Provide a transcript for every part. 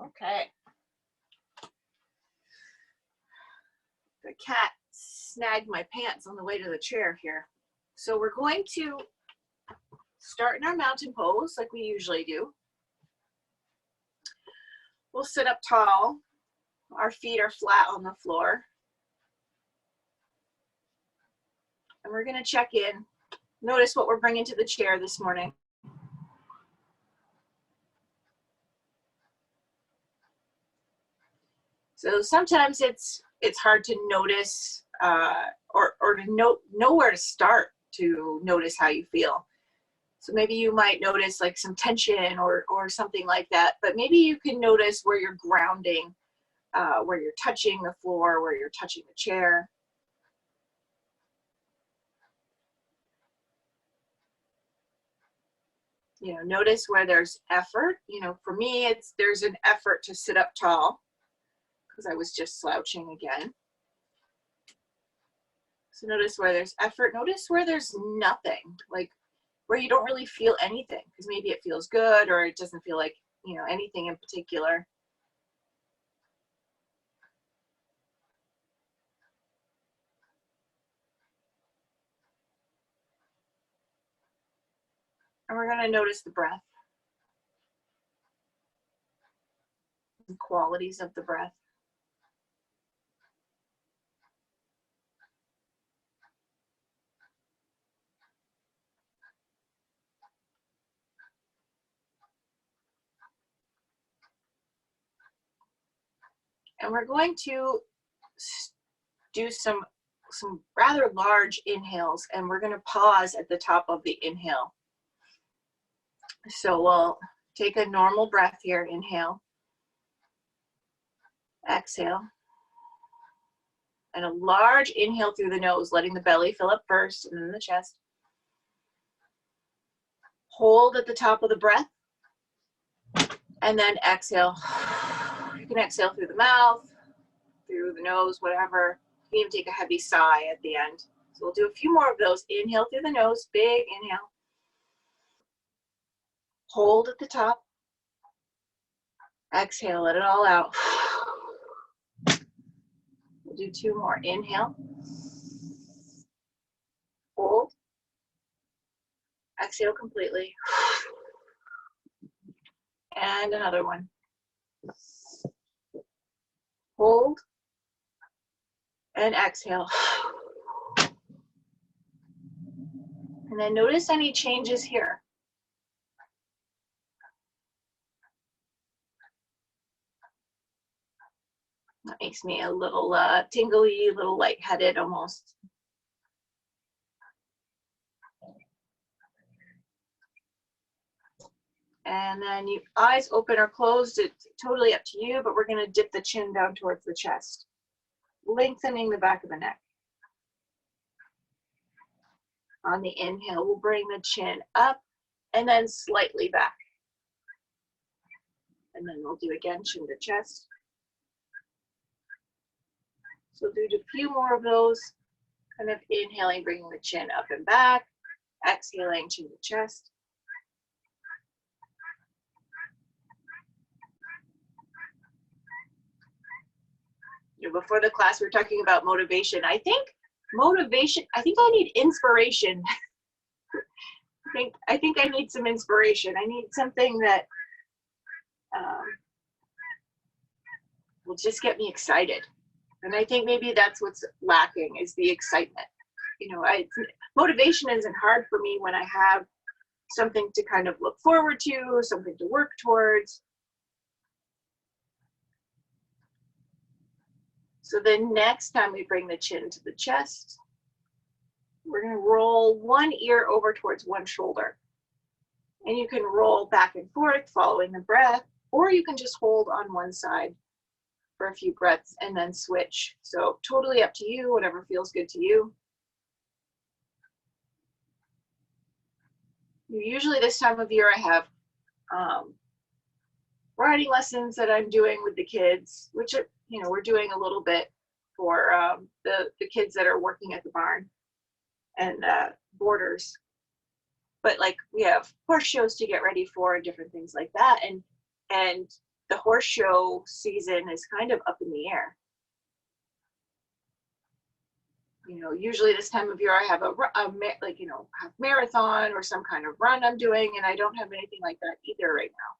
Okay. The cat snagged my pants on the way to the chair here. So we're going to start in our mountain pose like we usually do. We'll sit up tall. Our feet are flat on the floor. And we're going to check in. Notice what we're bringing to the chair this morning. So sometimes it's hard to notice or to know where to start to notice how you feel. So maybe you might notice like some tension or something like that, but maybe you can notice where you're grounding, where you're touching the floor, where you're touching the chair. You know, notice where there's effort. You know, for me, there's an effort to sit up tall because I was just slouching again. So notice where there's effort. Notice where there's nothing, like where you don't really feel anything, because maybe it feels good or it doesn't feel like, you know, anything in particular. And we're going to notice the breath, the qualities of the breath. And we're going to do some rather large inhales, and we're going to pause at the top of the inhale. So we'll take a normal breath here. Inhale, exhale, and a large inhale through the nose, letting the belly fill up first and then the chest. Hold at the top of the breath, and then exhale. You can exhale through the mouth, through the nose, whatever. You can even take a heavy sigh at the end. So we'll do a few more of those. Inhale through the nose, big inhale. Hold at the top. Exhale, let it all out. We'll do two more. Inhale. Hold. Exhale completely. And another one. Hold. And exhale. And then notice any changes here. That makes me a little tingly, a little lightheaded almost. And then you eyes open or closed, it's totally up to you, but we're going to dip the chin down towards the chest, lengthening the back of the neck. On the inhale, we'll bring the chin up and then slightly back. And then we'll do again, chin to chest. So do a few more of those, kind of inhaling, bringing the chin up and back, exhaling, chin to chest. You know, before the class, we were talking about motivation. I think I need inspiration. I think I need some inspiration. I need something that will just get me excited. And I think maybe that's what's lacking, is the excitement. You know, motivation isn't hard for me when I have something to kind of look forward to, something to work towards. So the next time we bring the chin to the chest, we're going to roll one ear over towards one shoulder. And you can roll back and forth following the breath, or you can just hold on one side for a few breaths and then switch. So totally up to you, whatever feels good to you. Usually this time of year I have writing lessons that I'm doing with the kids, which are, you know, we're doing a little bit for the kids that are working at the barn and boarders. But like we have horse shows to get ready for and different things like that. And the horse show season is kind of up in the air. You know, usually this time of year I have like, you know, half marathon or some kind of run I'm doing, and I don't have anything like that either right now.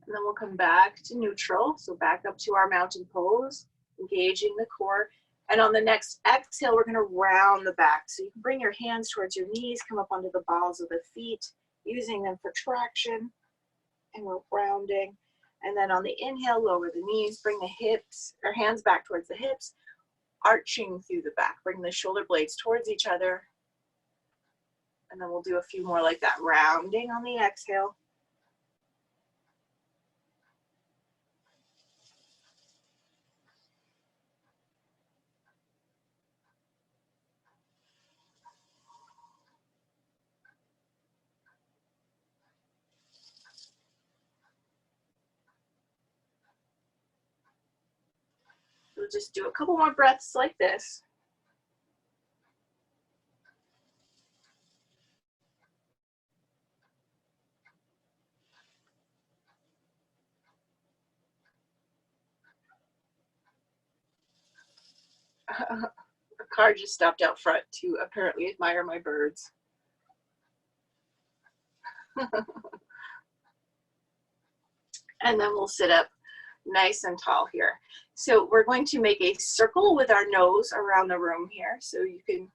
And then we'll come back to neutral. So back up to our mountain pose, engaging the core. And on the next exhale, we're gonna round the back. So you can bring your hands towards your knees, come up onto the balls of the feet, using them for traction. And we're rounding. And then on the inhale, lower the knees, bring the hips, or hands back towards the hips, arching through the back. Bring the shoulder blades towards each other. And then we'll do a few more like that, rounding on the exhale. We'll just do a couple more breaths like this. A car just stopped out front to apparently admire my birds. And then we'll sit up nice and tall here. So we're going to make a circle with our nose around the room here. So you can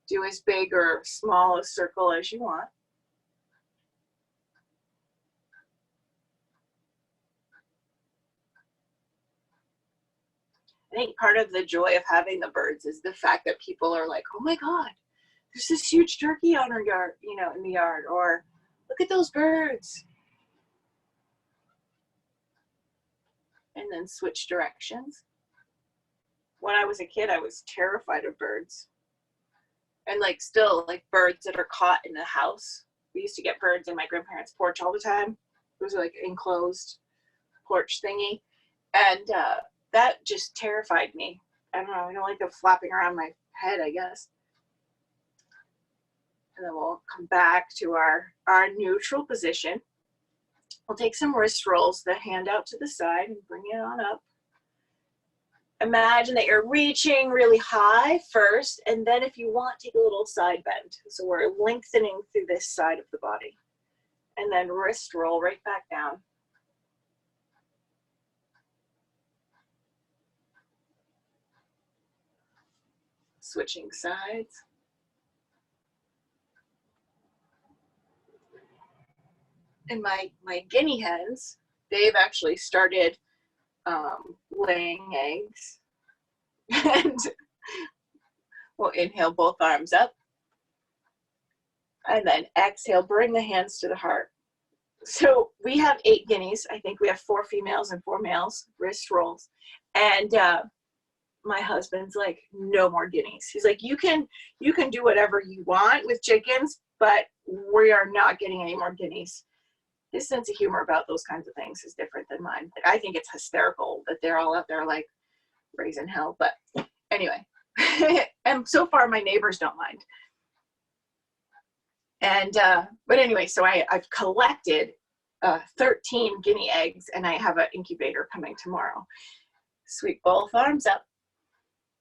do as big or small a circle as you want. I think part of the joy of having the birds is the fact that people are like, oh my God, there's this huge turkey on our yard, you know, in the yard, or look at those birds. And then switch directions. When I was a kid, I was terrified of birds. And like still like birds that are caught in the house. We used to get birds in my grandparents' porch all the time. It was like enclosed porch thingy. And that just terrified me. I don't know, I don't like them flapping around my head, I guess. And then we'll come back to our neutral position. We'll take some wrist rolls, the hand out to the side and bring it on up. Imagine that you're reaching really high first, and then if you want, take a little side bend. So we're lengthening through this side of the body. And then wrist roll right back down. Switching sides. And my guinea hens, they've actually started laying eggs. And we'll inhale both arms up. And then exhale, bring the hands to the heart. So we have 8 guineas. I think we have 4 females and 4 males, wrist rolls. And my husband's like, no more guineas. He's like, you can do whatever you want with chickens, but we are not getting any more guineas. His sense of humor about those kinds of things is different than mine. Like, I think it's hysterical that they're all out there like raising hell. But anyway, and so far my neighbors don't mind. And but anyway, so I've collected 13 guinea eggs, and I have an incubator coming tomorrow. Sweep both arms up,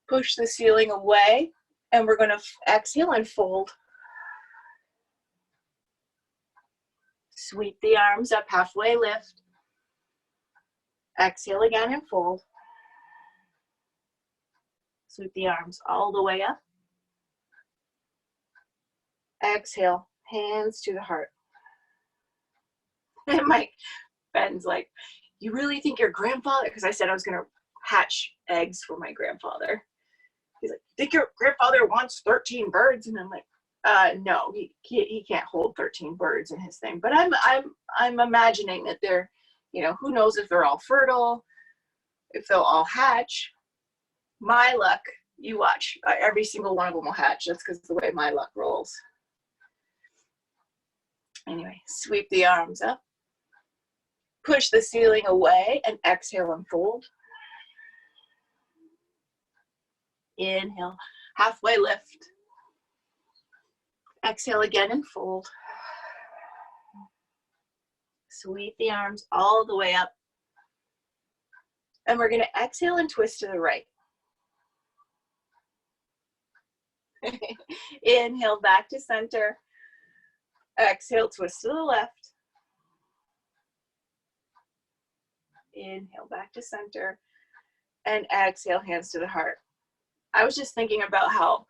push the ceiling away, and we're going to exhale and fold. Sweep the arms up, halfway lift. Exhale again and fold. Sweep the arms all the way up. Exhale, hands to the heart. And Mike Ben's like, you really think your grandfather, because I said I was going to hatch eggs for my grandfather. He's like, think your grandfather wants 13 birds? And I'm like, no, he can't hold 13 birds in his thing. But I'm imagining that they're, you know, who knows if they're all fertile, if they'll all hatch. My luck You watch. Every single one of them will hatch. That's because the way my luck rolls. Anyway, sweep the arms up. Push the ceiling away and exhale and fold. Inhale, halfway lift. Exhale again and fold. Sweep the arms all the way up. And we're going to exhale and twist to the right. Inhale back to center. Exhale, twist to the left. Inhale back to center. And exhale, hands to the heart. I was just thinking about how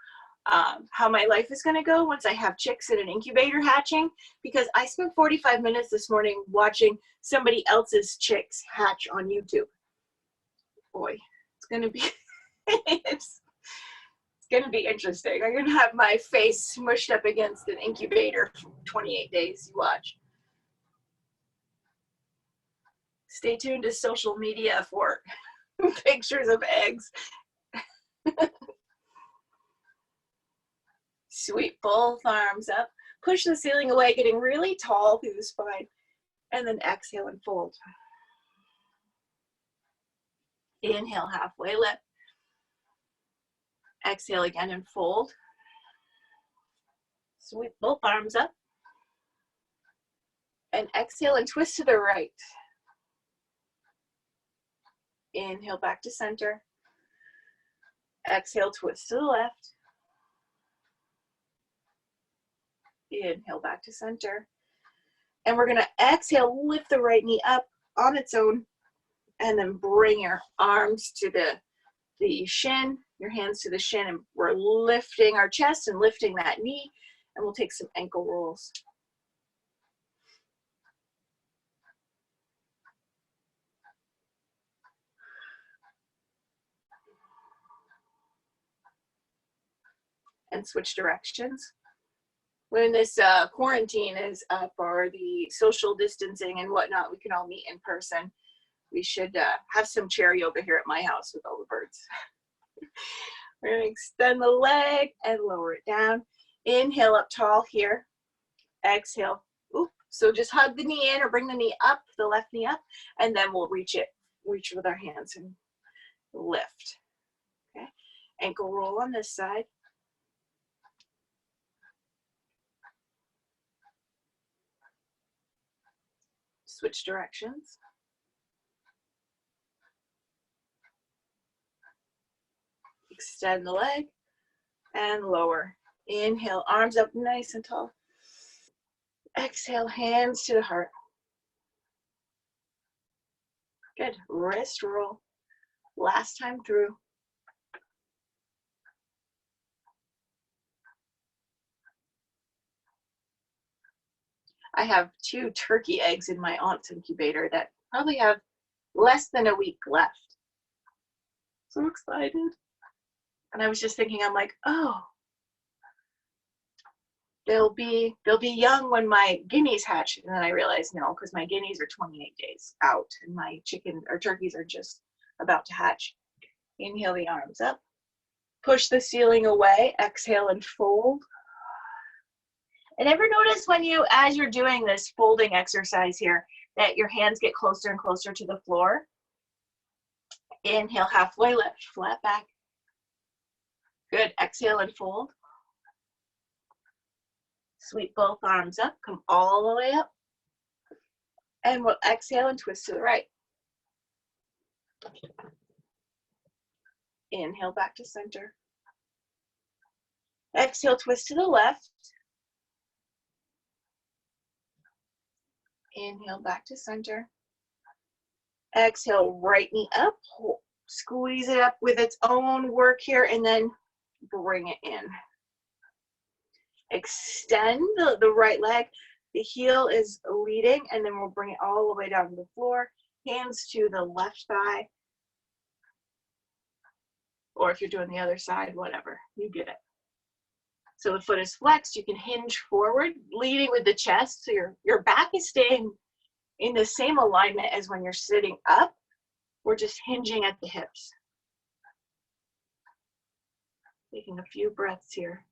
my life is going to go once I have chicks in an incubator hatching, because I spent 45 minutes this morning watching somebody else's chicks hatch on YouTube. Boy, it's going to be it's going to be interesting. I'm going to have my face smushed up against an incubator for 28 days. You watch. Stay tuned to social media for pictures of eggs. Sweep both arms up. Push the ceiling away, getting really tall through the spine. And then exhale and fold. Inhale, halfway lift. Exhale again and fold. Sweep both arms up. And exhale and twist to the right. Inhale back to center. Exhale, twist to the left. Inhale back to center. And we're going to exhale, lift the right knee up on its own. And then bring your arms to the shin, your hands to the shin, and we're lifting our chest and lifting that knee, and we'll take some ankle rolls. And switch directions. When this quarantine is up, or the social distancing and whatnot, we can all meet in person. We should have some chair yoga here at my house with all the birds. We're going to extend the leg and lower it down. Inhale up tall here. Exhale. Oop. So just hug the knee in or bring the knee up, the left knee up, and then we'll reach with our hands and lift. Okay. Ankle roll on this side. Switch directions. Extend the leg and lower. Inhale, arms up nice and tall. Exhale, hands to the heart. Good. Wrist roll. Last time through. I have 2 turkey eggs in my aunt's incubator that probably have less than a week left. So excited. And I was just thinking, I'm like, oh, they'll be young when my guineas hatch. And then I realized no, because my guineas are 28 days out and my chicken or turkeys are just about to hatch. Inhale the arms up. Push the ceiling away. Exhale and fold. And ever notice when as you're doing this folding exercise here, that your hands get closer and closer to the floor? Inhale, halfway lift, flat back. Good. Exhale and fold. Sweep both arms up. Come all the way up. And we'll exhale and twist to the right. Inhale back to center. Exhale, twist to the left. Inhale back to center. Exhale, right knee up. Squeeze it up with its own work here, and then bring it in. Extend the right leg. The heel is leading, and then we'll bring it all the way down to the floor. Hands to the left thigh. Or if you're doing the other side, whatever. You get it. So the foot is flexed. You can hinge forward, leading with the chest. So your back is staying in the same alignment as when you're sitting up. We're just hinging at the hips. Taking a few breaths here.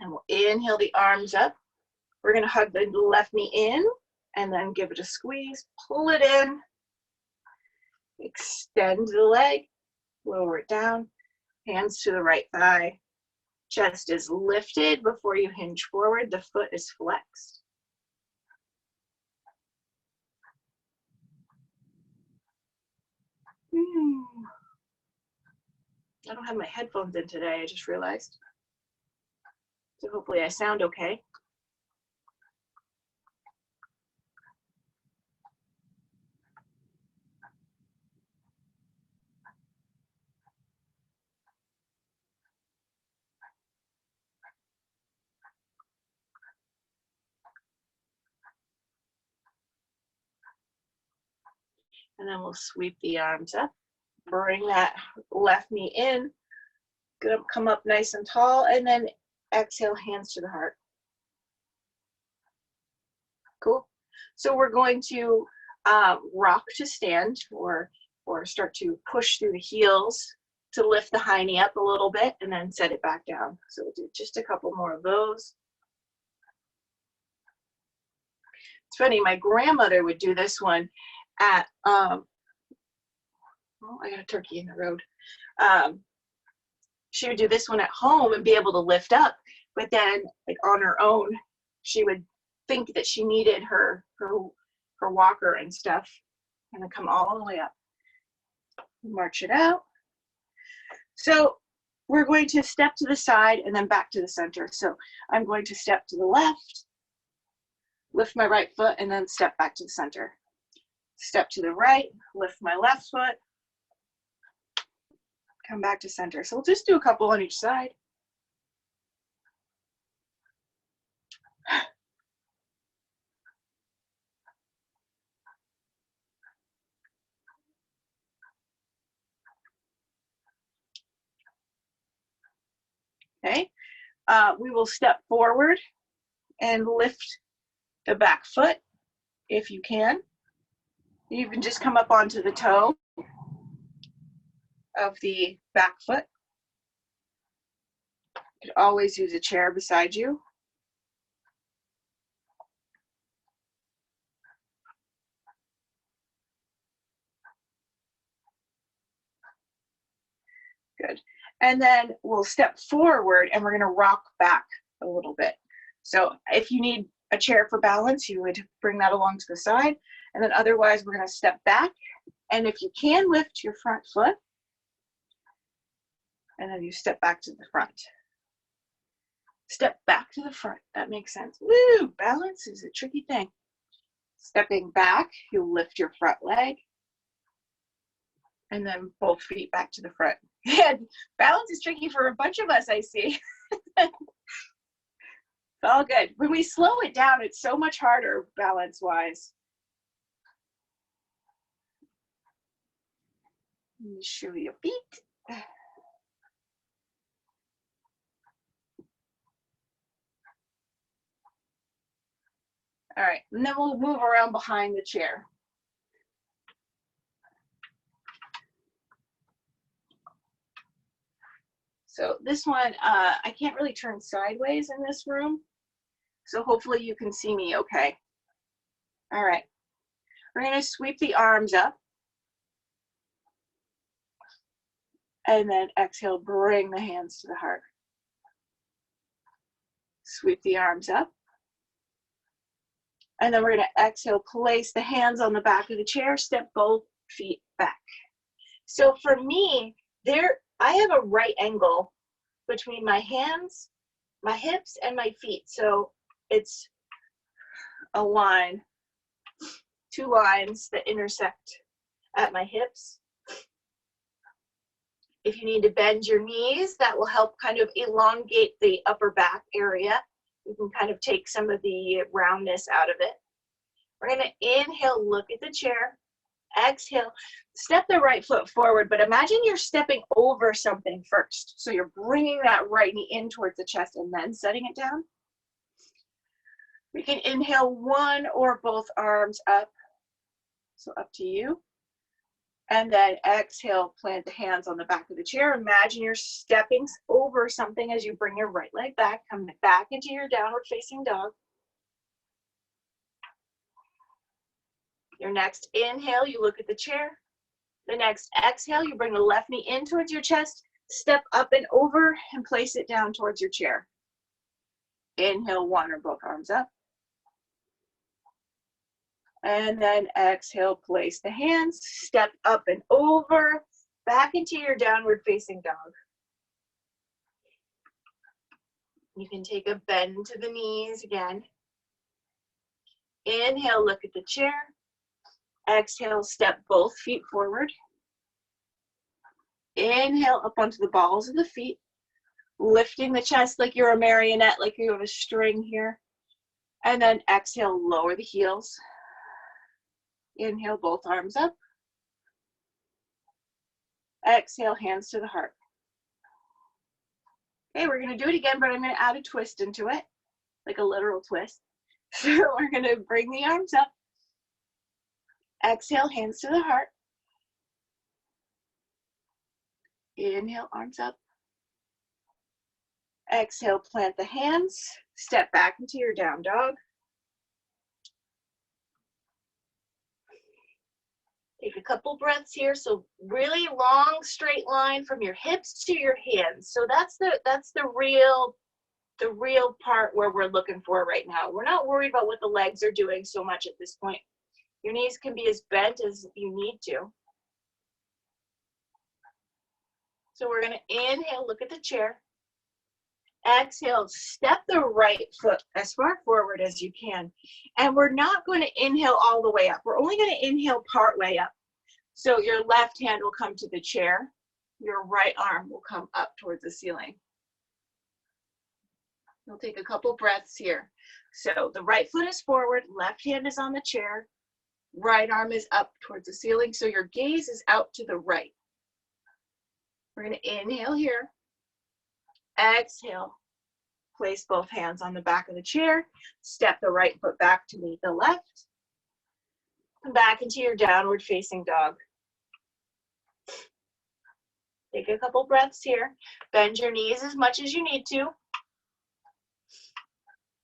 And we'll inhale the arms up. We're going to hug the left knee in and then give it a squeeze. Pull it in. Extend the leg. Lower it down. Hands to the right thigh. Chest is lifted before you hinge forward. The foot is flexed. I don't have my headphones in today, I just realized. So hopefully I sound okay. And then we'll sweep the arms up. Bring that left knee in. Gonna come up nice and tall, and then exhale, hands to the heart. Cool. So we're going to rock to stand, or start to push through the heels to lift the high knee up a little bit, and then set it back down. So we'll do just a couple more of those. It's funny, my grandmother would do this one at, oh, I got a turkey in the road. She would do this one at home and be able to lift up, but then like on her own, she would think that she needed her walker and stuff, and then come all the way up. March it out. So we're going to step to the side and then back to the center. So I'm going to step to the left, lift my right foot, and then step back to the center. Step to the right, lift my left foot, come back to center. So we'll just do a couple on each side. Okay, we will step forward and lift the back foot if you can. You can just come up onto the toe of the back foot. You could always use a chair beside you. Good. And then we'll step forward and we're going to rock back a little bit. So if you need a chair for balance, you would bring that along to the side. And then otherwise, we're going to step back. And if you can, lift your front foot. And then you step back to the front. Step back to the front. That makes sense. Woo! Balance is a tricky thing. Stepping back, you'll lift your front leg. And then both feet back to the front. And balance is tricky for a bunch of us, I see. It's all good. When we slow it down, it's so much harder balance-wise. Let me show you a feet. All right, and then we'll move around behind the chair. So this one, I can't really turn sideways in this room. So hopefully you can see me okay. All right, we're gonna sweep the arms up. And then exhale, bring the hands to the heart. Sweep the arms up. And then we're gonna exhale, place the hands on the back of the chair, step both feet back. So for me, I have a right angle between my hands, my hips, and my feet. So it's a line, two lines that intersect at my hips. If you need to bend your knees, that will help kind of elongate the upper back area. You can kind of take some of the roundness out of it. We're gonna inhale, look at the chair. Exhale, step the right foot forward, but imagine you're stepping over something first. So you're bringing that right knee in towards the chest and then setting it down. We can inhale one or both arms up. So up to you. And then exhale, plant the hands on the back of the chair. Imagine you're stepping over something as you bring your right leg back, coming back into your downward facing dog. Your next inhale, you look at the chair. The next exhale, you bring the left knee in towards your chest, step up and over and place it down towards your chair. Inhale, one or both arms up. And then exhale, place the hands, step up and over, back into your downward facing dog. You can take a bend to the knees again. Inhale, look at the chair. Exhale, step both feet forward. Inhale, up onto the balls of the feet, lifting the chest like you're a marionette, like you have a string here. And then exhale, lower the heels. Inhale, both arms up. Exhale, hands to the heart. Okay, we're going to do it again, but I'm going to add a twist into it, like a literal twist. So we're going to bring the arms up. Exhale, hands to the heart. Inhale, arms up. Exhale, plant the hands. Step back into your down dog. Take a couple breaths here. So really long straight line from your hips to your hands. So that's the real part where we're looking for right now. We're not worried about what the legs are doing so much at this point. Your knees can be as bent as you need to. So we're going to inhale, look at the chair. Exhale, step the right foot as far forward as you can. And we're not going to inhale all the way up. We're only going to inhale part way up. So your left hand will come to the chair. Your right arm will come up towards the ceiling. We'll take a couple breaths here. So the right foot is forward, left hand is on the chair, right arm is up towards the ceiling. So your gaze is out to the right. We're going to inhale here. Exhale. Place both hands on the back of the chair. Step the right foot back to meet the left. Come back into your downward facing dog. Take a couple breaths here. Bend your knees as much as you need to.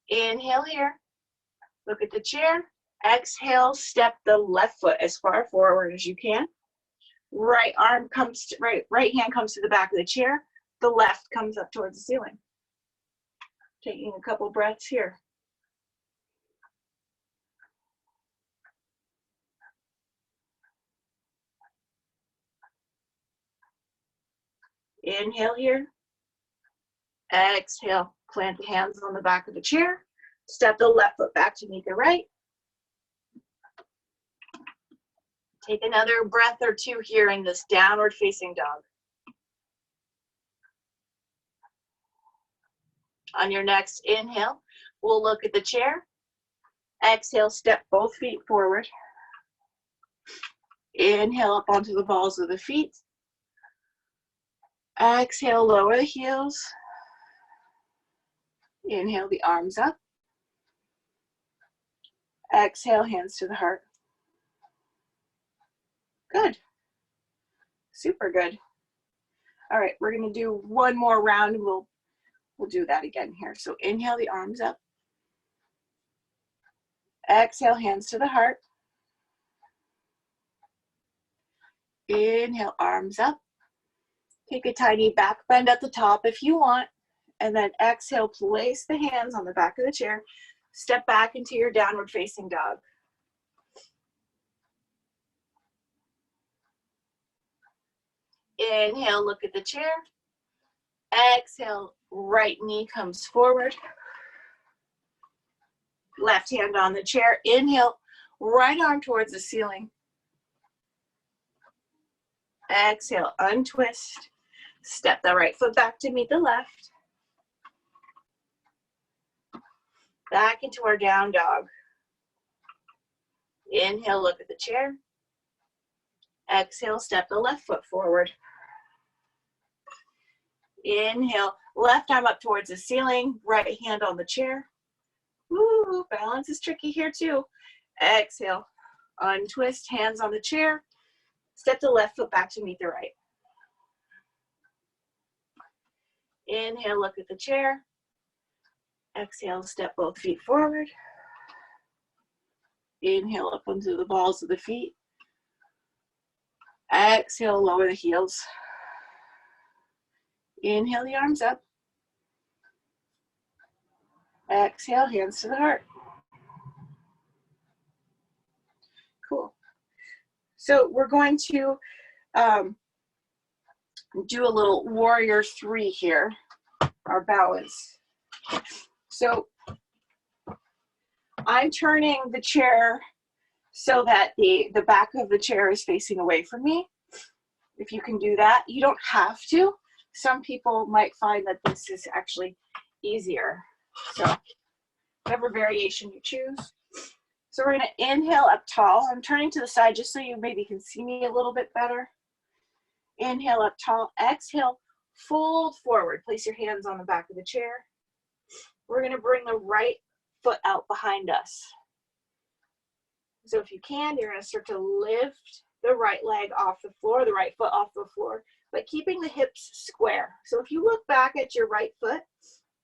Inhale here. Look at the chair. Exhale, step the left foot as far forward as you can. Right arm comes to, right hand comes to the back of the chair. The left comes up towards the ceiling. Taking a couple breaths here. Inhale here. Exhale, plant the hands on the back of the chair. Step the left foot back to meet the right. Take another breath or two here in this downward facing dog. On your next inhale, we'll look at the chair. Exhale, step both feet forward. Inhale up onto the balls of the feet. Exhale, lower the heels. Inhale the arms up. Exhale, hands to the heart. Good. Super good. All right, we're going to do one more round. We'll do that again here. So inhale the arms up. Exhale, hands to the heart. Inhale, arms up. Take a tiny back bend at the top if you want. And then exhale, place the hands on the back of the chair. Step back into your downward facing dog. Inhale, look at the chair. Exhale, right knee comes forward. Left hand on the chair. Inhale, right arm towards the ceiling. Exhale, untwist. Step the right foot back to meet the left. Back into our down dog. Inhale, look at the chair. Exhale, step the left foot forward. Inhale, left arm up towards the ceiling, right hand on the chair. Woo, balance is tricky here too. Exhale, untwist, hands on the chair. Step the left foot back to meet the right. Inhale, look at the chair. Exhale, step both feet forward. Inhale, up onto the balls of the feet. Exhale, lower the heels. Inhale the arms up. Exhale, hands to the heart. Cool. So we're going to do a little warrior 3 here, our balance. So I'm turning the chair so that the back of the chair is facing away from me. If you can do that, you don't have to. Some people might find that this is actually easier. So whatever variation you choose. So we're gonna inhale up tall. I'm turning to the side just so you maybe can see me a little bit better. Inhale up tall, exhale, fold forward. Place your hands on the back of the chair. We're gonna bring the right foot out behind us. So if you can, you're gonna start to lift the right leg off the floor, the right foot off the floor, but keeping the hips square. So if you look back at your right foot,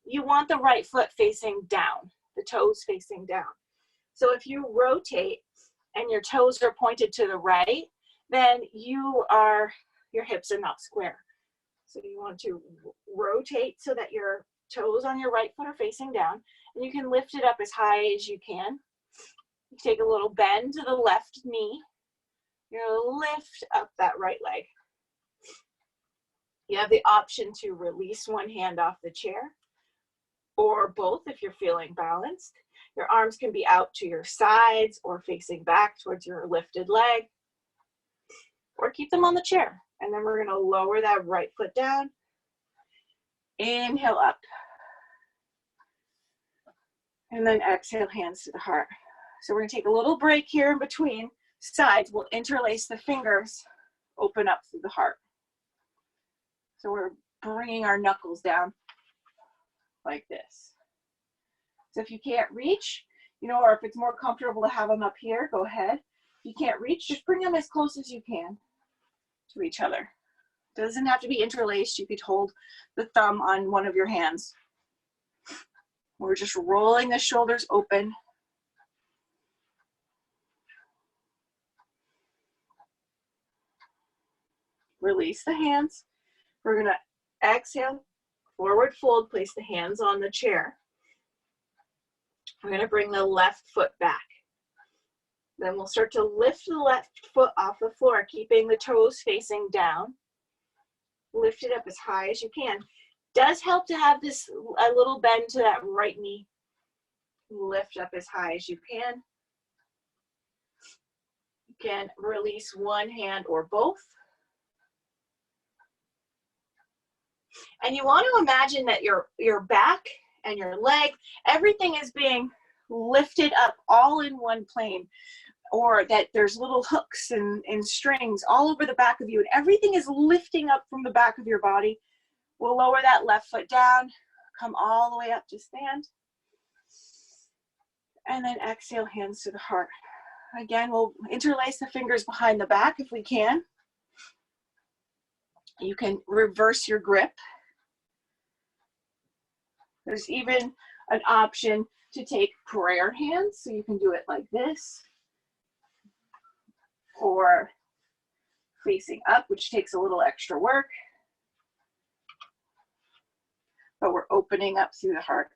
you want the right foot facing down, the toes facing down. So if you rotate and your toes are pointed to the right, then your hips are not square. So you want to rotate so that your toes on your right foot are facing down, and you can lift it up as high as you can. You take a little bend to the left knee. You're gonna lift up that right leg. You have the option to release one hand off the chair, or both if you're feeling balanced. Your arms can be out to your sides or facing back towards your lifted leg, or keep them on the chair. And then we're gonna lower that right foot down. Inhale up. And then exhale, hands to the heart. So we're gonna take a little break here in between sides. We'll interlace the fingers, open up through the heart. So we're bringing our knuckles down like this. So if you can't reach, or if it's more comfortable to have them up here, go ahead. If you can't reach, just bring them as close as you can to each other. Doesn't have to be interlaced. You could hold the thumb on one of your hands. We're just rolling the shoulders open. Release the hands. We're gonna exhale, forward fold, place the hands on the chair. We're gonna bring the left foot back. Then we'll start to lift the left foot off the floor, keeping the toes facing down. Lift it up as high as you can. Does help to have a little bend to that right knee. Lift up as high as you can. You can release one hand or both. And you want to imagine that your back and your leg, everything is being lifted up all in one plane, or that there's little hooks and strings all over the back of you, and everything is lifting up from the back of your body. We'll lower that left foot down, come all the way up to stand. And then exhale, hands to the heart. Again, we'll interlace the fingers behind the back if we can. You can reverse your grip. There's even an option to take prayer hands, so you can do it like this, or facing up, which takes a little extra work, but we're opening up through the heart.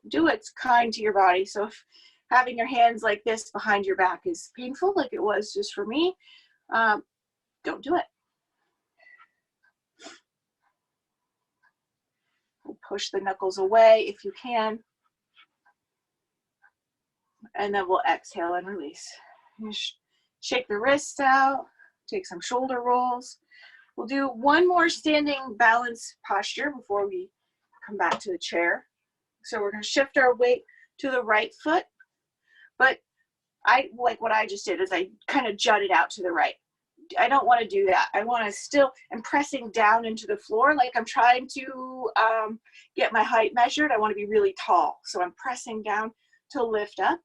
Do what's kind to your body. So if having your hands like this behind your back is painful, like it was just for me, don't do it. Push the knuckles away if you can. And then we'll exhale and release. Shake the wrists out, take some shoulder rolls. We'll do one more standing balance posture before we come back to the chair. So we're going to shift our weight to the right foot, but like what I just did is I kind of jutted out to the right. I don't want to do that. I want to still, I'm pressing down into the floor like I'm trying to get my height measured. I want to be really tall. So I'm pressing down to lift up,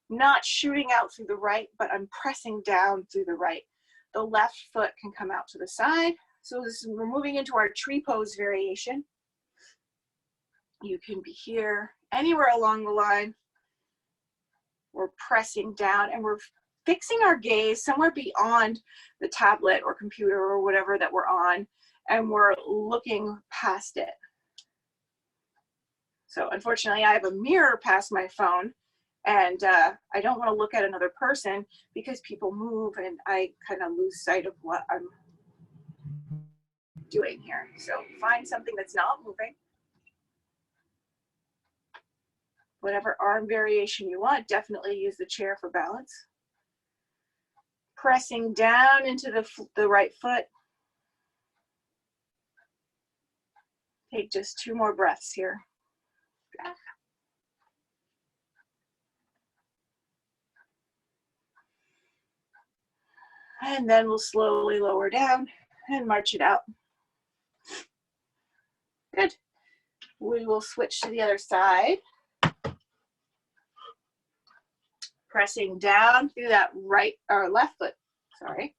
not shooting out through the right, but I'm pressing down through the right. The left foot can come out to the side. So we're moving into our tree pose variation. You can be here, anywhere along the line. We're pressing down and we're fixing our gaze somewhere beyond the tablet or computer or whatever that we're on, and we're looking past it. So unfortunately, I have a mirror past my phone, and I don't want to look at another person because people move and I kind of lose sight of what I'm doing here. So find something that's not moving. Whatever arm variation you want, definitely use the chair for balance. Pressing down into the right foot. Take just 2 more breaths here. And then we'll slowly lower down and march it out. Good. We will switch to the other side. Pressing down through that right or left foot, sorry.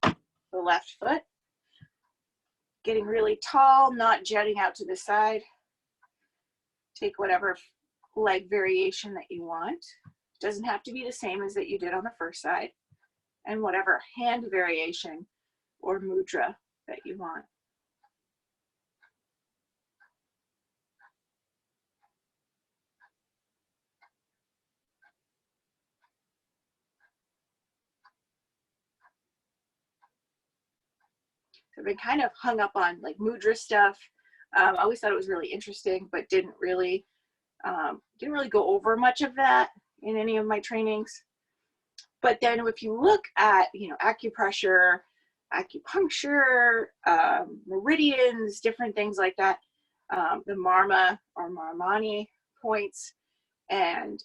The left foot. Getting really tall, not jutting out to the side. Take whatever leg variation that you want. Doesn't have to be the same as that you did on the first side. And whatever hand variation or mudra that you want. I've been kind of hung up on like mudra stuff. I always thought it was really interesting, but didn't really go over much of that in any of my trainings. But then if you look at, acupressure, acupuncture, meridians, different things like that, the Marma or Marmani points, and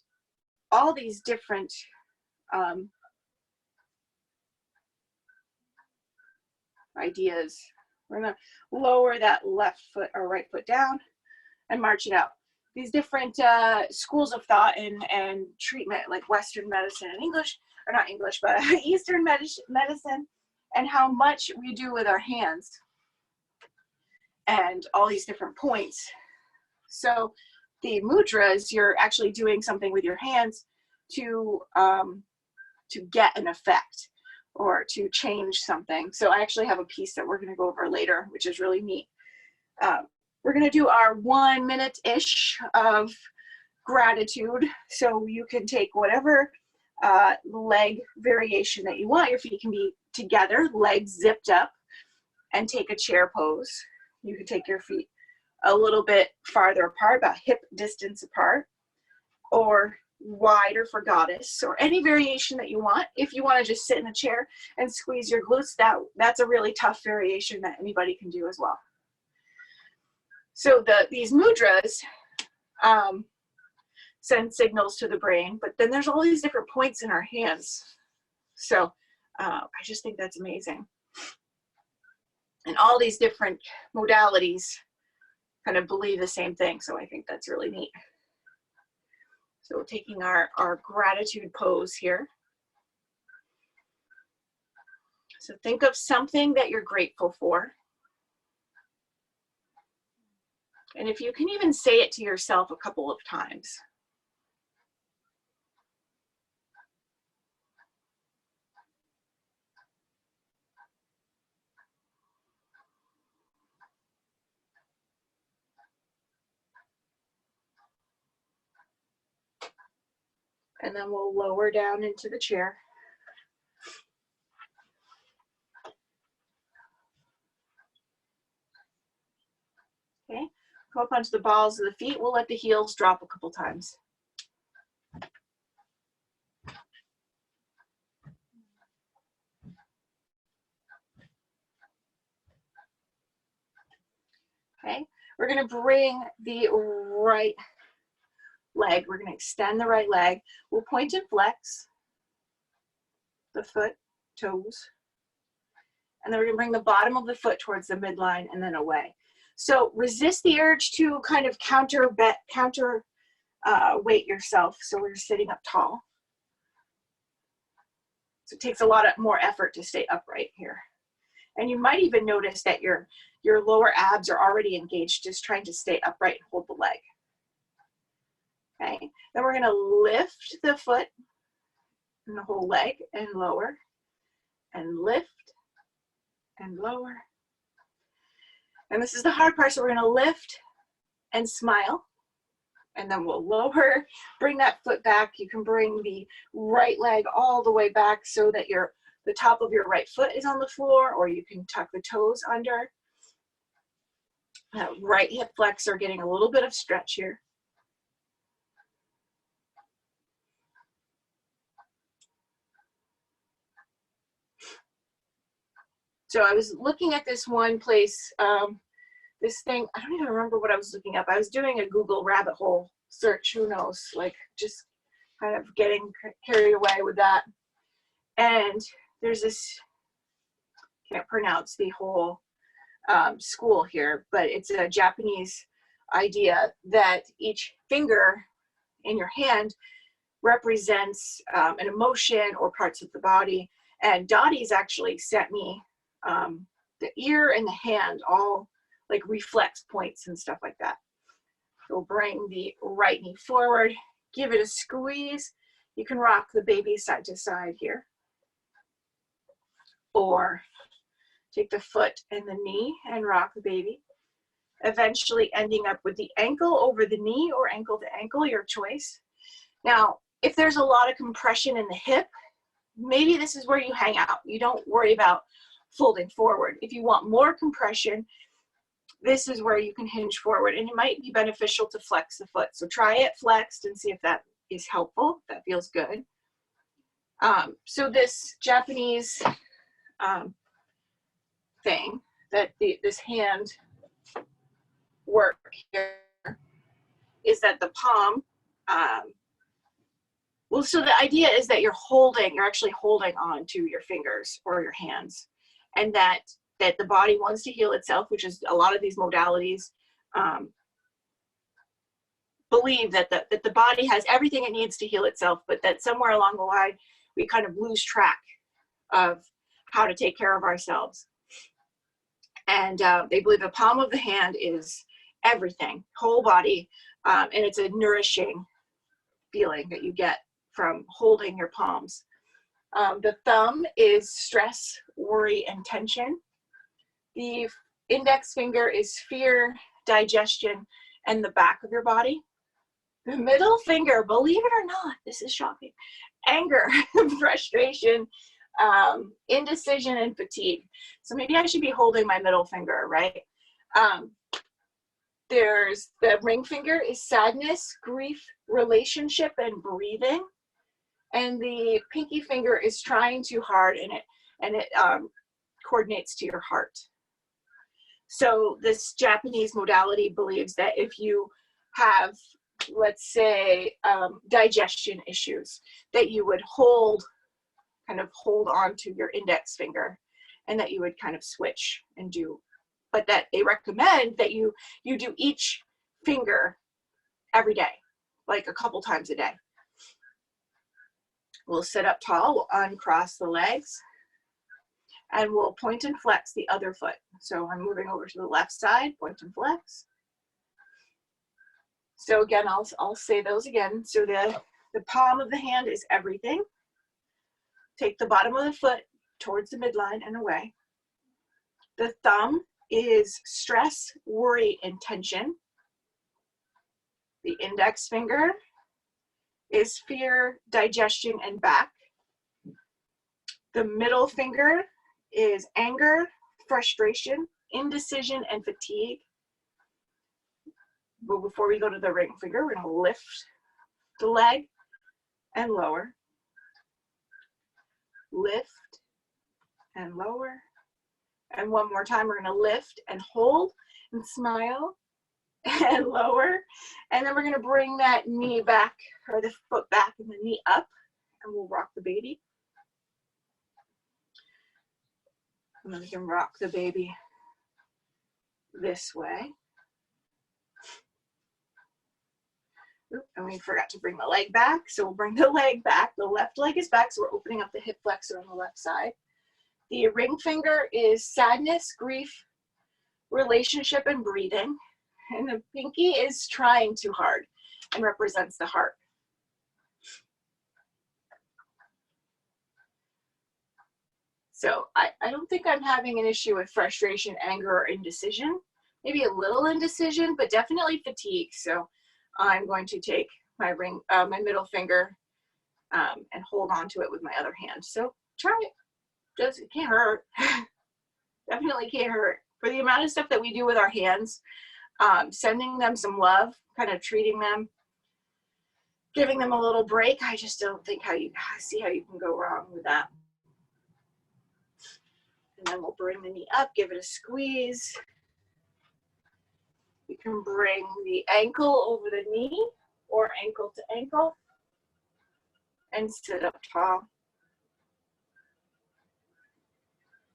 all these different ideas. We're going to lower that left foot or right foot down and march it out. These different schools of thought and treatment, like Western medicine and English, or not English, but Eastern medicine, and how much we do with our hands and all these different points. So the mudras, you're actually doing something with your hands to get an effect or to change something. So I actually have a piece that we're going to go over later, which is really neat. We're going to do our 1 minute-ish of gratitude. So you can take whatever leg variation that you want. Your feet can be together, legs zipped up, and take a chair pose. You can take your feet a little bit farther apart, about hip distance apart, or wider for goddess, or any variation that you want. If you want to just sit in a chair and squeeze your glutes, that's a really tough variation that anybody can do as well. So these mudras send signals to the brain, but then there's all these different points in our hands. So I just think that's amazing. And all these different modalities kind of believe the same thing. So I think that's really neat. So taking our gratitude pose here. So think of something that you're grateful for. And if you can even say it to yourself a couple of times. And then we'll lower down into the chair. Okay, go up onto the balls of the feet. We'll let the heels drop a couple times. Okay, we're going to bring the right leg. We're going to extend the right leg. We'll point and flex the foot, toes. And then we're going to bring the bottom of the foot towards the midline and then away. So resist the urge to kind of weight yourself. So we're sitting up tall. So it takes a lot more effort to stay upright here. And you might even notice that your lower abs are already engaged, just trying to stay upright and hold the leg. Okay, then we're going to lift the foot and the whole leg and lower, and lift and lower. And this is the hard part, so we're going to lift and smile, and then we'll lower, bring that foot back. You can bring the right leg all the way back so that the top of your right foot is on the floor, or you can tuck the toes under. Right hip flexor getting a little bit of stretch here. So I was looking at this one place, this thing, I don't even remember what I was looking up. I was doing a Google rabbit hole search, who knows, like just kind of getting carried away with that. And there's this, can't pronounce the whole school here, but it's a Japanese idea that each finger in your hand represents an emotion or parts of the body. And Dottie's actually sent me the ear and the hand, all like reflex points and stuff like that. We'll bring the right knee forward, give it a squeeze. You can rock the baby side to side here, or take the foot and the knee and rock the baby, eventually ending up with the ankle over the knee or ankle to ankle, your choice. Now, if there's a lot of compression in the hip, maybe this is where you hang out. You don't worry about folding forward. If you want more compression, this is where you can hinge forward, and it might be beneficial to flex the foot. So try it flexed and see if that is helpful. That feels good. So this Japanese thing that this hand work here is that the palm, well, so the idea is that you're actually holding on to your fingers or your hands, and that the body wants to heal itself, which is a lot of these modalities believe that the body has everything it needs to heal itself, but that somewhere along the line, we kind of lose track of how to take care of ourselves. And they believe the palm of the hand is everything, whole body, and it's a nourishing feeling that you get from holding your palms. The thumb is stress, worry, and tension. The index finger is fear, digestion, and the back of your body. The middle finger, believe it or not, this is shocking, anger, frustration, indecision, and fatigue. So maybe I should be holding my middle finger, right? There's the ring finger is sadness, grief, relationship, and breathing. And the pinky finger is trying too hard, and it coordinates to your heart. So this Japanese modality believes that if you have, let's say, digestion issues, that you would kind of hold on to your index finger, and that you would kind of switch and do, but that they recommend that you do each finger every day, like a couple times a day. We'll sit up tall, we'll uncross the legs, and we'll point and flex the other foot. So I'm moving over to the left side, point and flex. So again, I'll say those again. So the palm of the hand is everything. Take the bottom of the foot towards the midline and away. The thumb is stress, worry, and tension. The index finger is fear, digestion, and back. The middle finger is anger, frustration, indecision, and fatigue. But before we go to the ring finger, we're going to lift the leg and lower. Lift and lower. And one more time, we're going to lift and hold and smile and lower. And then we're going to bring that knee back, or the foot back and the knee up, and we'll rock the baby. And then we can rock the baby this way. Oop, and we forgot to bring the leg back, so we'll bring the leg back. The left leg is back, so we're opening up the hip flexor on the left side. The ring finger is sadness, grief, relationship, and breathing. And the pinky is trying too hard and represents the heart. So I don't think I'm having an issue with frustration, anger, or indecision. Maybe a little indecision, but definitely fatigue. So I'm going to take my my middle finger and hold on to it with my other hand. So try it. It can't hurt. Definitely can't hurt. For the amount of stuff that we do with our hands, sending them some love, kind of treating them, giving them a little break, I just don't think see how you can go wrong with that. And then we'll bring the knee up, give it a squeeze. You can bring the ankle over the knee or ankle to ankle and sit up tall.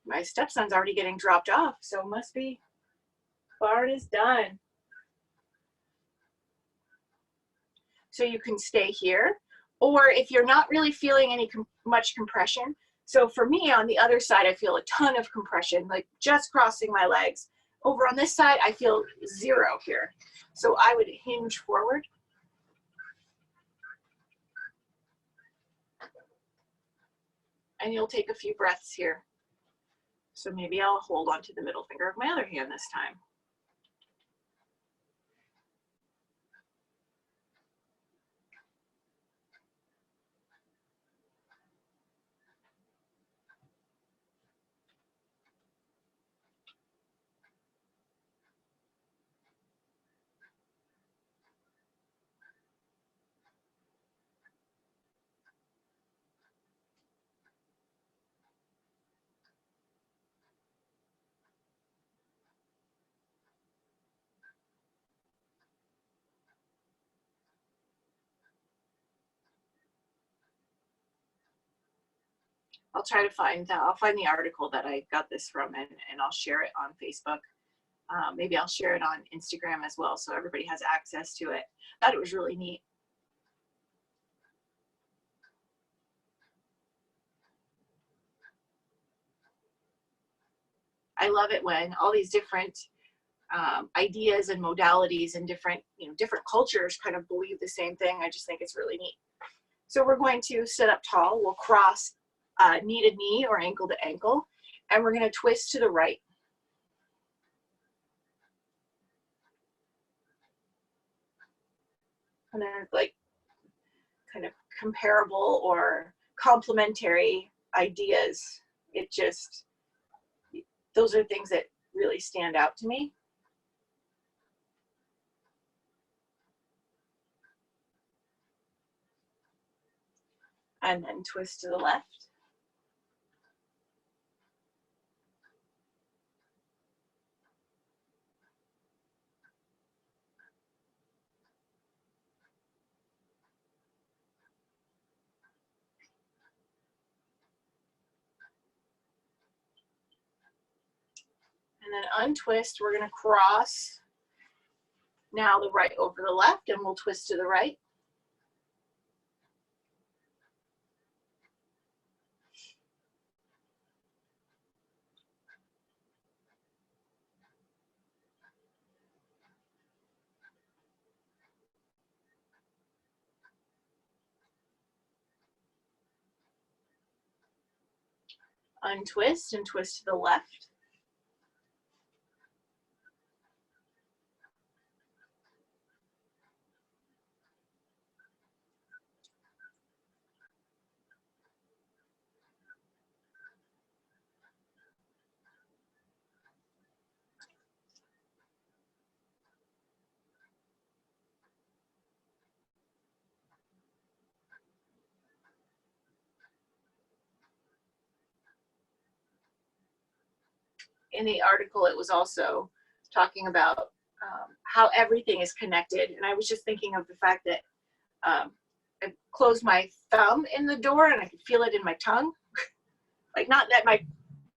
My stepson's already getting dropped off, so must be barn is done. So you can stay here, or if you're not really feeling any much compression. So for me on the other side, I feel a ton of compression, like just crossing my legs. Over on this side, I feel zero here. So I would hinge forward. And you'll take a few breaths here. So maybe I'll hold on to the middle finger of my other hand this time. I'll try to find, I'll find the article that I got this from and I'll share it on Facebook. Maybe I'll share it on Instagram as well so everybody has access to it. I thought it was really neat. I love it when all these different ideas and modalities and different cultures kind of believe the same thing. I just think it's really neat. So we're going to sit up tall. We'll cross knee to knee or ankle to ankle, and we're going to twist to the right. And then like kind of comparable or complementary ideas. Those are things that really stand out to me. And then twist to the left. And then untwist, we're going to cross now the right over the left, and we'll twist to the right. Untwist and twist to the left. In the article, it was also talking about how everything is connected. And I was just thinking of the fact that I closed my thumb in the door and I could feel it in my tongue. Like, not that my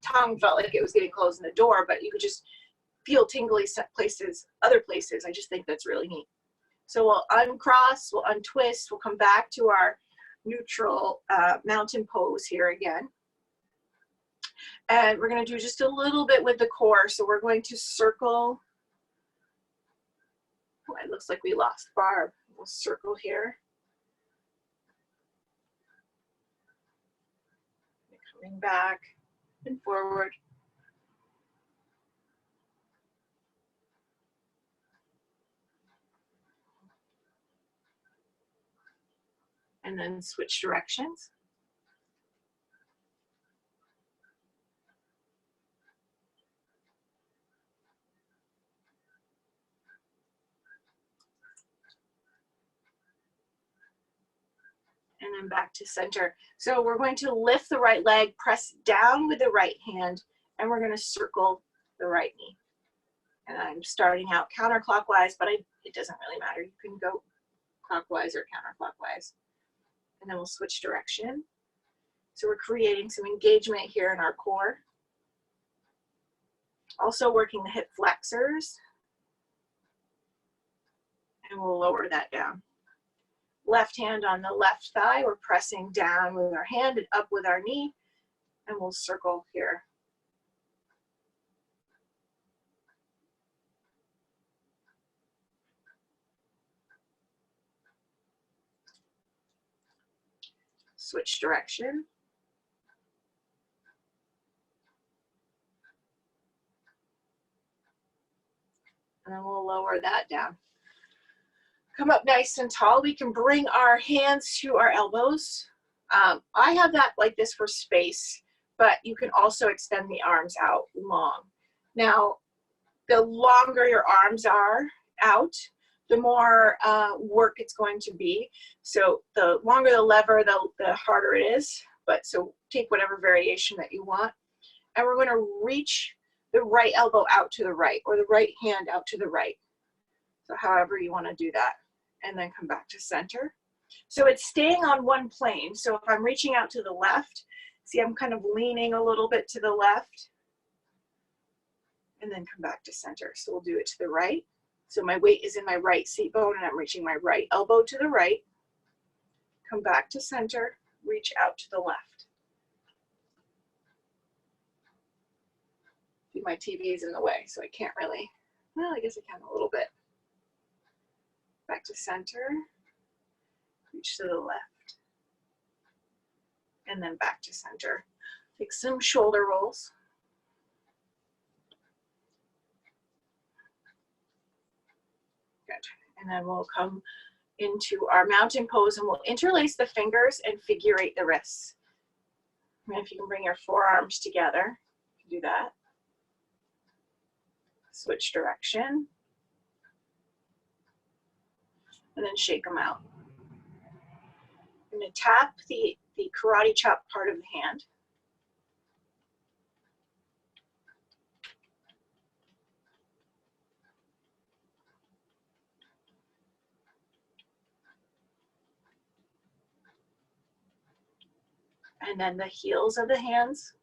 tongue felt like it was getting closed in the door, but you could just feel tingly places, other places. I just think that's really neat. So we'll uncross, we'll untwist, we'll come back to our neutral mountain pose here again. And we're going to do just a little bit with the core. So we're going to circle. Oh, it looks like we lost Barb. We'll circle here. Coming back and forward. And then switch directions. And then back to center. So we're going to lift the right leg, press down with the right hand, and we're going to circle the right knee. And I'm starting out counterclockwise, but it doesn't really matter. You can go clockwise or counterclockwise. And then we'll switch direction. So we're creating some engagement here in our core. Also working the hip flexors. And we'll lower that down. Left hand on the left thigh, we're pressing down with our hand and up with our knee, and we'll circle here. Switch direction. And then we'll lower that down. Come up nice and tall. We can bring our hands to our elbows. I have that like this for space, but you can also extend the arms out long. Now, the longer your arms are out, the more work it's going to be. So the longer the lever, the harder it is. But so take whatever variation that you want. And we're going to reach the right elbow out to the right, or the right hand out to the right. So however you want to do that. And then come back to center. So it's staying on one plane. So if I'm reaching out to the left, see I'm kind of leaning a little bit to the left. And then come back to center. So we'll do it to the right. So my weight is in my right seat bone and I'm reaching my right elbow to the right. Come back to center, reach out to the left. See, my TV is in the way, so I can't really, well, I guess I can a little bit. Back to center, reach to the left, and then back to center. Take some shoulder rolls. Good. And then we'll come into our mountain pose and we'll interlace the fingers and figure eight the wrists. And if you can bring your forearms together, you can do that. Switch direction. And then shake them out. I'm going to tap the karate chop part of the hand. And then the heels of the hands.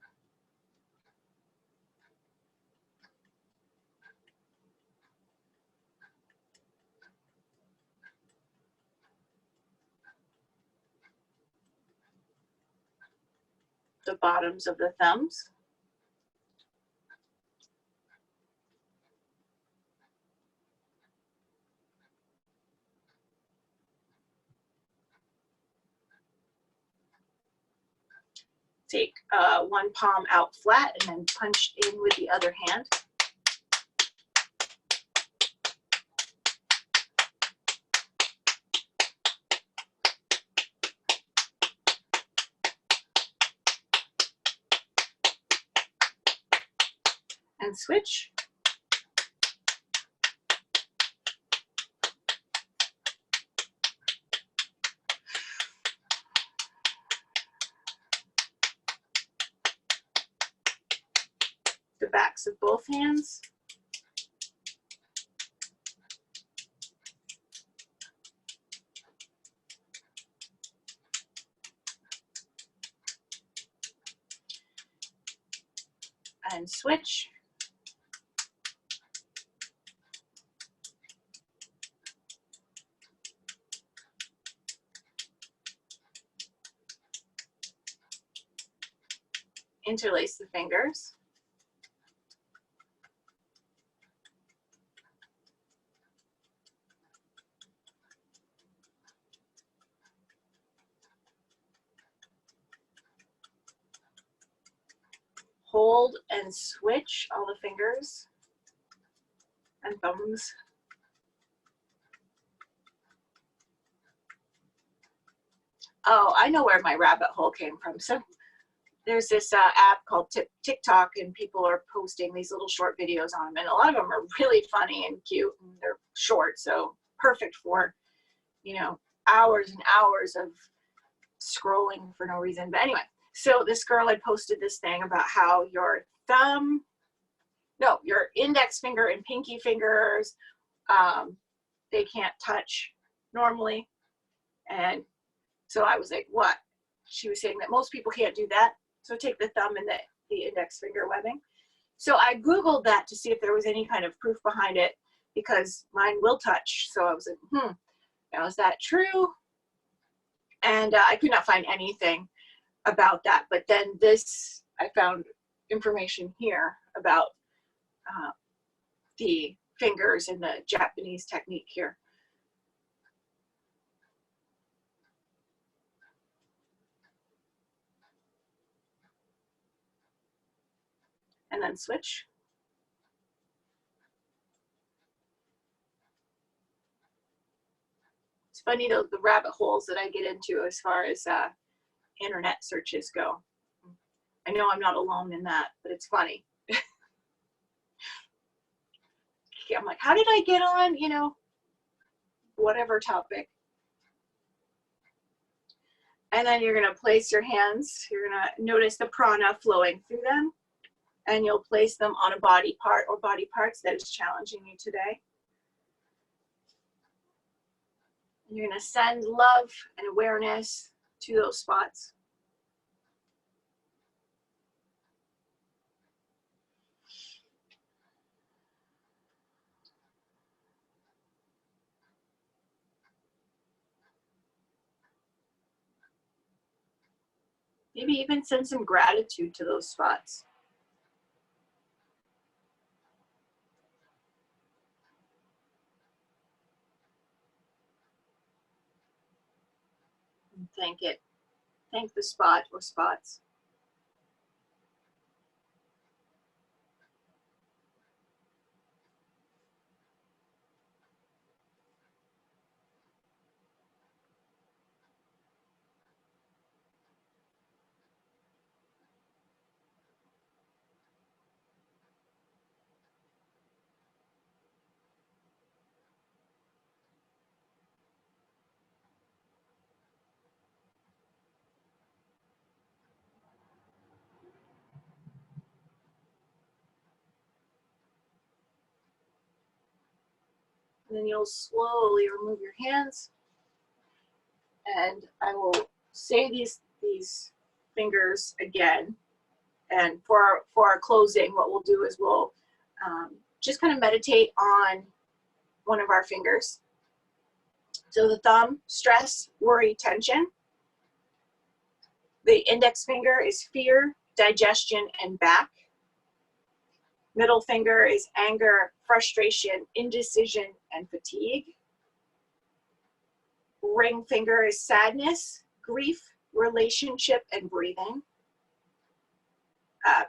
The bottoms of the thumbs. Take one palm out flat and then punch in with the other hand. And switch. The backs of both hands. and switch. Interlace the fingers. Hold and switch all the fingers and thumbs. Oh, I know where my rabbit hole came from. So there's this app called TikTok, and people are posting these little short videos on them, and a lot of them are really funny and cute, and they're short, so perfect for, you know, hours and hours of scrolling for no reason. But anyway, so this girl had posted this thing about how your your index finger and pinky fingers, they can't touch normally. And so I was like, what? She was saying that most people can't do that. So take the thumb and the index finger webbing. So I Googled that to see if there was any kind of proof behind it, because mine will touch. So I was like, now is that true? And I could not find anything about that. But then I found information here about the fingers and the Japanese technique here. And then switch. It's funny though, the rabbit holes that I get into as far as internet searches go. I know I'm not alone in that, but it's funny. I'm like, how did I get on, you know, whatever topic? And then you're going to place your hands. You're going to notice the prana flowing through them, and you'll place them on a body part or body parts that is challenging you today. And you're going to send love and awareness to those spots. Maybe even send some gratitude to those spots. And thank it. Thank the spot or spots. And then you'll slowly remove your hands, and I will say these fingers again. And for our closing, what we'll do is we'll just kind of meditate on one of our fingers. So the thumb, stress, worry, tension. The index finger is fear, digestion, and back. Middle finger is anger, frustration, indecision, and fatigue. Ring finger is sadness, grief, relationship, and breathing.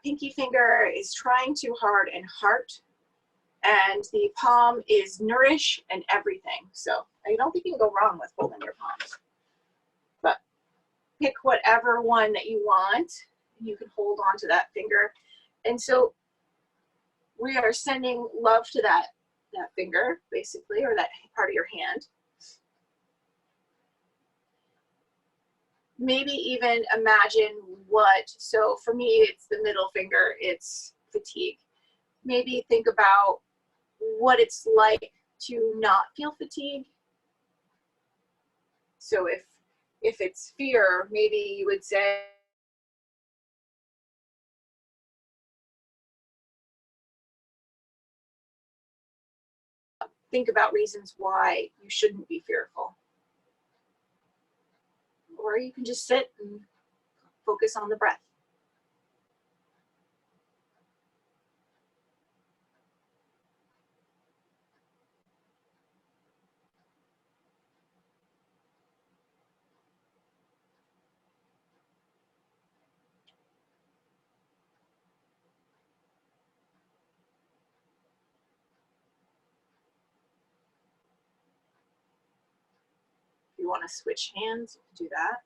Pinky finger is trying too hard and heart. And the palm is nourish and everything. So I don't think you can go wrong with holding your palms. But pick whatever one that you want. You can hold on to that finger. And so we are sending love to that finger, basically, or that part of your hand. Maybe even imagine so for me, it's the middle finger, it's fatigue. Maybe think about what it's like to not feel fatigue. So if it's fear, maybe you would say, think about reasons why you shouldn't be fearful. Or you can just sit and focus on the breath. If you want to switch hands, you can do that.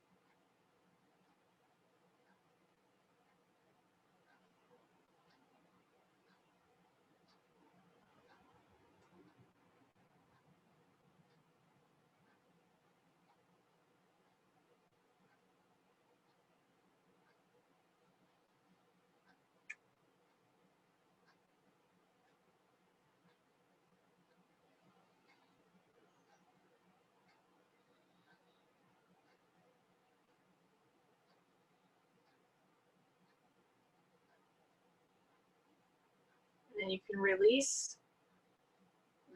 And then you can release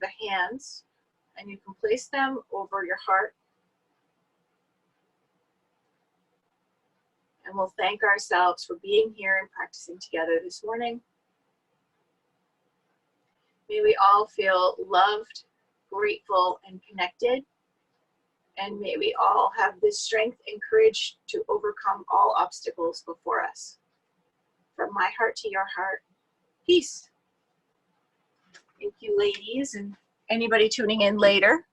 the hands and you can place them over your heart. And we'll thank ourselves for being here and practicing together this morning. May we all feel loved, grateful, and connected. And may we all have the strength and courage to overcome all obstacles before us. From my heart to your heart, peace. Thank you, ladies, and anybody tuning in later.